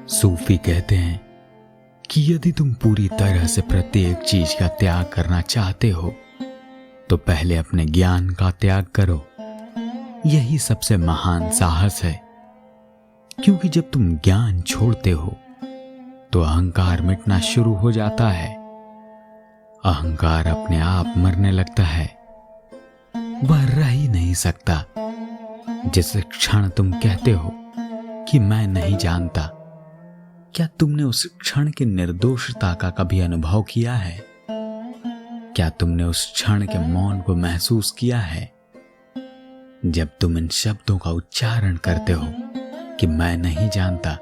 सूफी कहते हैं कि यदि तुम पूरी तरह से प्रत्येक चीज का त्याग करना चाहते हो तो पहले अपने ज्ञान का त्याग करो। यही सबसे महान साहस है, क्योंकि जब तुम ज्ञान छोड़ते हो तो अहंकार मिटना शुरू हो जाता है। अहंकार अपने आप मरने लगता है, वह रह ही नहीं सकता। जिस क्षण तुम कहते हो कि मैं नहीं जानता, क्या तुमने उस क्षण की निर्दोषता का कभी अनुभव किया है? क्या तुमने उस क्षण के मौन को महसूस किया है? जब तुम इन शब्दों का उच्चारण करते हो कि मैं नहीं जानता,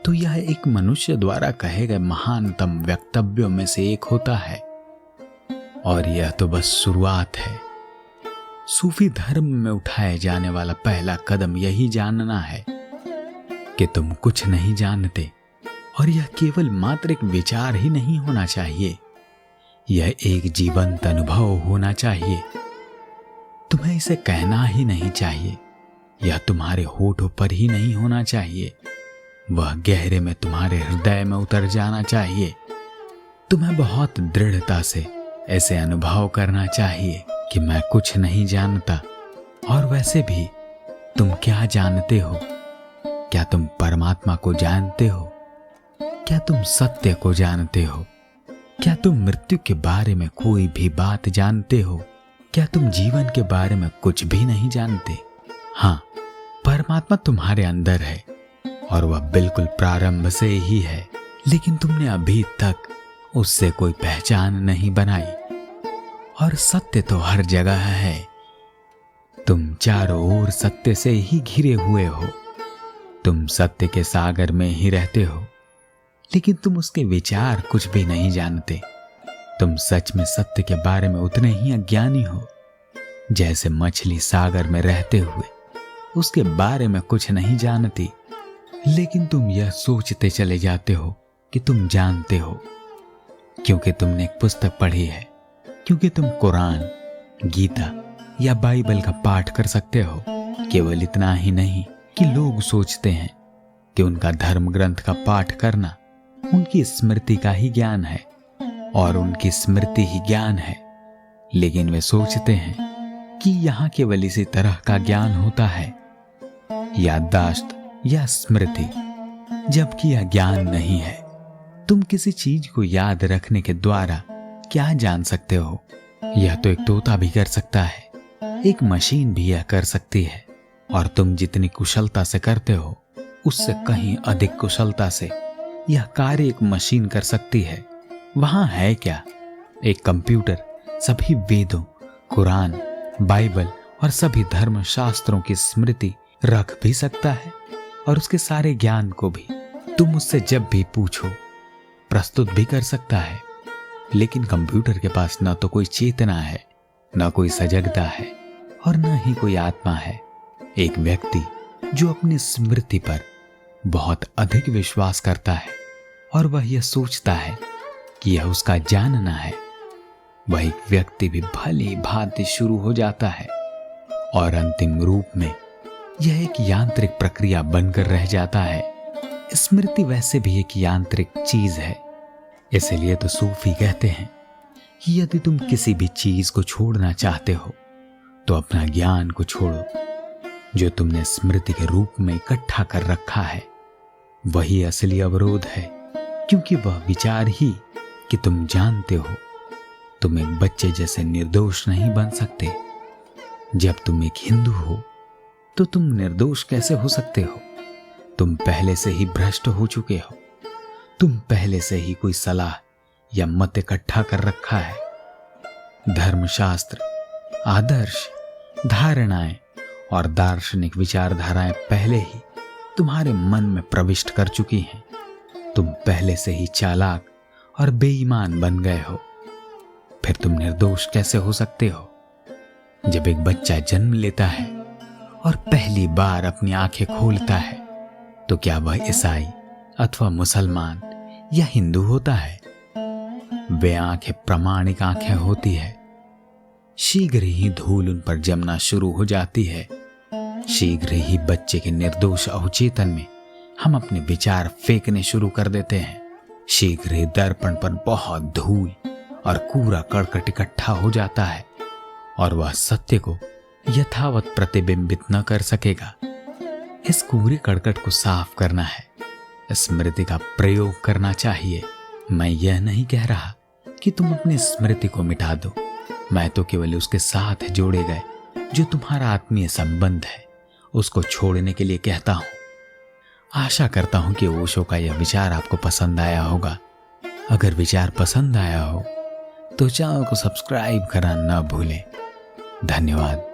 तो यह एक मनुष्य द्वारा कहे गए महानतम वक्तव्यों में से एक होता है, और यह तो बस शुरुआत है। सूफी धर्म में उठाए जाने वाला पहला कदम यही जानना है कि तुम कुछ नहीं जानते, और यह केवल मात्र एक विचार ही नहीं होना चाहिए, यह एक जीवंत अनुभव होना चाहिए। तुम्हें इसे कहना ही नहीं चाहिए, यह तुम्हारे होठों पर ही नहीं होना चाहिए, वह गहरे में तुम्हारे हृदय में उतर जाना चाहिए। तुम्हें बहुत दृढ़ता से ऐसे अनुभव करना चाहिए कि मैं कुछ नहीं जानता। और वैसे भी तुम क्या जानते हो? क्या तुम परमात्मा को जानते हो? क्या तुम सत्य को जानते हो? क्या तुम मृत्यु के बारे में कोई भी बात जानते हो? क्या तुम जीवन के बारे में कुछ भी नहीं जानते? हाँ, परमात्मा तुम्हारे अंदर है और वह बिल्कुल प्रारंभ से ही है, लेकिन तुमने अभी तक उससे कोई पहचान नहीं बनाई। और सत्य तो हर जगह है, तुम चारों ओर सत्य से ही घिरे हुए हो। तुम सत्य के सागर में ही रहते हो, लेकिन तुम उसके विचार कुछ भी नहीं जानते। तुम सच में सत्य के बारे में उतने ही अज्ञानी हो जैसे मछली सागर में रहते हुए उसके बारे में कुछ नहीं जानती, लेकिन तुम यह सोचते चले जाते हो कि तुम जानते हो, क्योंकि तुमने एक पुस्तक पढ़ी है, क्योंकि तुम कुरान, गीता या बाइबल का पाठ कर सकते हो। केवल इतना ही नहीं कि लोग सोचते हैं कि उनका धर्म ग्रंथ का पाठ करना उनकी स्मृति का ही ज्ञान है, और उनकी स्मृति ही ज्ञान है, लेकिन वे सोचते हैं कि यहाँ केवल इसी तरह का ज्ञान होता है, याददाश्त या स्मृति, जबकि यह ज्ञान नहीं है। तुम किसी चीज को याद रखने के द्वारा क्या जान सकते हो? यह तो एक तोता भी कर सकता है, एक मशीन भी यह कर सकती है, और तुम जितनी कुशलता से करते हो उससे कहीं अधिक कुशलता से यह कार्य एक मशीन कर सकती है। वहां है क्या? एक कंप्यूटर सभी वेदों, कुरान, बाइबल और सभी धर्म शास्त्रों की स्मृति रख भी सकता है, और उसके सारे ज्ञान को भी तुम उससे जब भी पूछो प्रस्तुत भी कर सकता है। लेकिन कंप्यूटर के पास न तो कोई चेतना है, न कोई सजगता है, और न ही कोई आत्मा है। एक व्यक्ति जो अपनी स्मृति पर बहुत अधिक विश्वास करता है और वह यह सोचता है कि यह उसका जानना है, वह एक व्यक्ति भी भली भांति शुरू हो जाता है, और अंतिम रूप में यह एक यांत्रिक प्रक्रिया बनकर रह जाता है। स्मृति वैसे भी एक यांत्रिक चीज है। इसलिए तो सूफी कहते हैं कि यदि तुम किसी भी चीज को छोड़ना चाहते हो तो अपना ज्ञान को छोड़ो। जो तुमने स्मृति के रूप में इकट्ठा कर रखा है वही असली अवरोध है, क्योंकि वह विचार ही कि तुम जानते हो। तुम एक बच्चे जैसे निर्दोष नहीं बन सकते। जब तुम एक हिंदू हो तो तुम निर्दोष कैसे हो सकते हो? तुम पहले से ही भ्रष्ट हो चुके हो। तुम पहले से ही कोई सलाह या मत इकट्ठा कर रखा है। धर्मशास्त्र, आदर्श, धारणाएं और दार्शनिक विचारधाराएं पहले ही तुम्हारे मन में प्रविष्ट कर चुकी हैं। तुम पहले से ही चालाक और बेईमान बन गए हो। फिर तुम निर्दोष कैसे हो सकते हो? जब एक बच्चा जन्म लेता है और पहली बार अपनी आंखें खोलता है, तो क्या वह ईसाई अथवा मुसलमान या हिंदू होता है? वे आंखें प्रामाणिक आंखें होती है। शीघ्र ही धूल उन पर जमना शुरू हो जाती है। शीघ्र ही बच्चे के निर्दोष अवचेतन में हम अपने विचार फेंकने शुरू कर देते हैं। शीघ्र ही दर्पण पर बहुत धूल और कूड़ा करकट इकट्ठा हो जाता है और वह सत्य को यथावत प्रतिबिंबित न कर सकेगा। इस कूड़े करकट को साफ करना है, स्मृति का प्रयोग करना चाहिए। मैं यह नहीं कह रहा कि तुम अपनी स्मृति को मिटा दो, मैं तो केवल उसके साथ जोड़े गए जो तुम्हारा आत्मीय संबंध है उसको छोड़ने के लिए कहता हूं। आशा करता हूं कि ओशो का यह विचार आपको पसंद आया होगा। अगर विचार पसंद आया हो तो चैनल को सब्सक्राइब करना न भूलें। धन्यवाद।